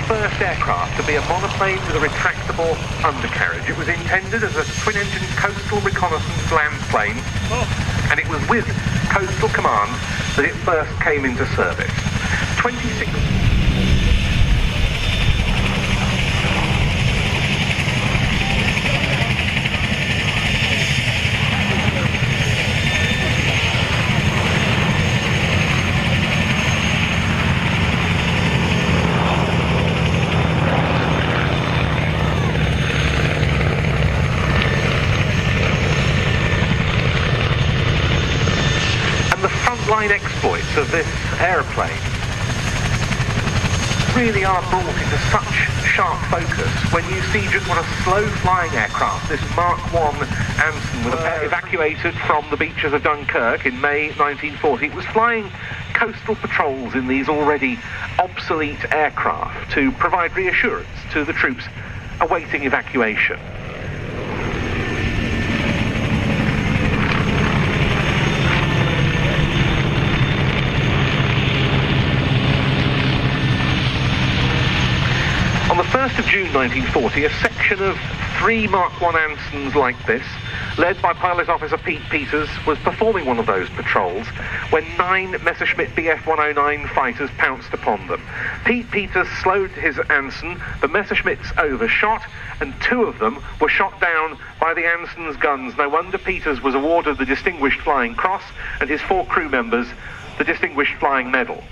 first aircraft to be a monoplane with a retractable undercarriage. It was intended as a twin-engine coastal reconnaissance land plane, and it was with Coastal Command that it first came into service. 26... Frontline exploits of this aeroplane really are brought into such sharp focus when you see just what a slow-flying aircraft this Mark.1 Anson was evacuated from the beaches of Dunkirk in May 1940. It was flying coastal patrols in these already obsolete aircraft to provide reassurance to the troops awaiting evacuation. On the 1st of June 1940, a section of 3 Mark.1 Ansons like this, led by Pilot Officer Pete Peters, was performing one of those patrols when 9 Messerschmitt Bf-109 fighters pounced upon them. Pete Peters slowed his Anson, the Messerschmitts overshot, and 2 of them were shot down by the Anson's guns. No wonder Peters was awarded the Distinguished Flying Cross and his 4 crew members the Distinguished Flying Medal.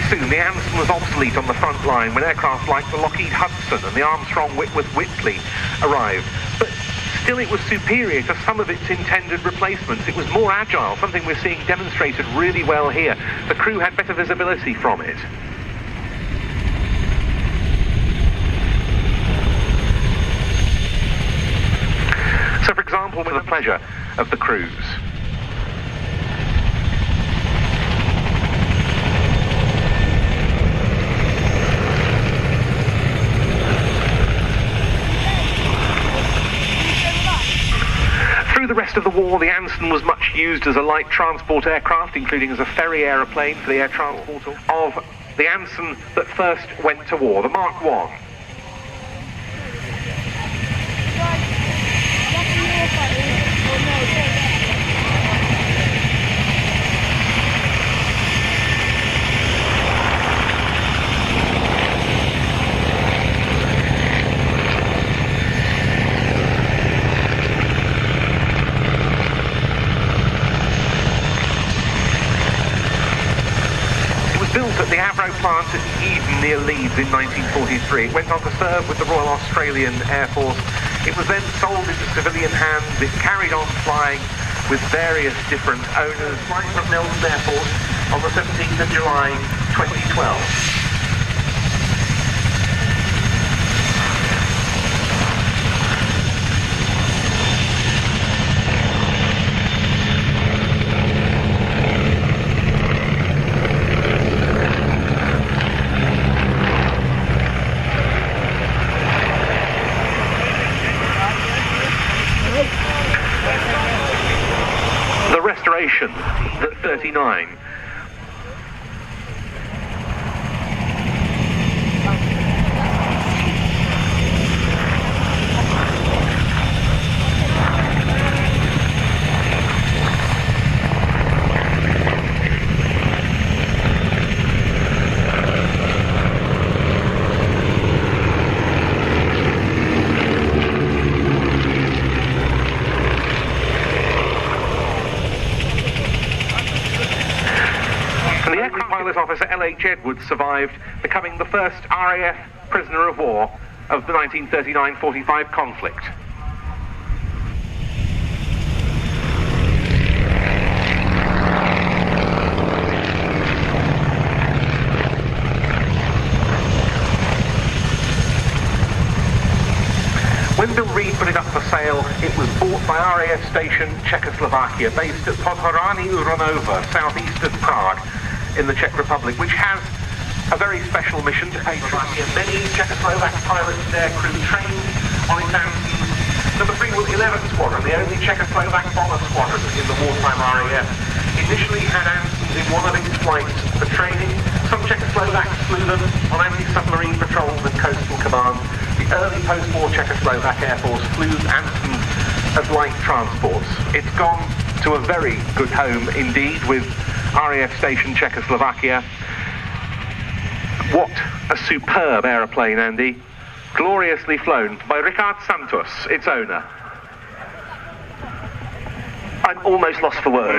Soon, the Anson was obsolete on the front line when aircraft like the Lockheed Hudson and the Armstrong Whitworth Whitley arrived. But still, it was superior to some of its intended replacements. It was more agile, something we're seeing demonstrated really well here. The crew had better visibility from it. So, for example, with the pleasure of the cruise. Through the rest of the war, the Anson was much used as a light transport aircraft, including as a ferry aeroplane for the air transport of the Anson that first went to war, the Mark.1. Built at the AVRO plant at Eden near Leeds in 1943. It went on to serve with the Royal Australian Air Force. It was then sold into civilian hands. It carried on flying with various different owners, flying from Nelson Airport on the 17th of July 2012. Restoration at 39. Pilot Officer L.H. Edwards survived, becoming the first RAF prisoner of war of the 1939-45 conflict. When Bill Reed put it up for sale, it was bought by RAF Station Czechoslovakia, based at Podhorany Uronova, southeast of Prague, in the Czech Republic, which has a very special mission to pay tribute. Many Czechoslovak pilots and aircrew trained on its Ansons. Number 3 was 11th Squadron, the only Czechoslovak bomber squadron in the wartime RAF. Initially had Ansons in one of its flights for training. Some Czechoslovaks flew them on anti-submarine patrols and coastal command. The early post-war Czechoslovak Air Force flew Ansons as light transports. It's gone to a very good home indeed with RAF Station Czechoslovakia. What a superb aeroplane, Andy. Gloriously flown by Richard Santos, its owner. I'm almost lost for words.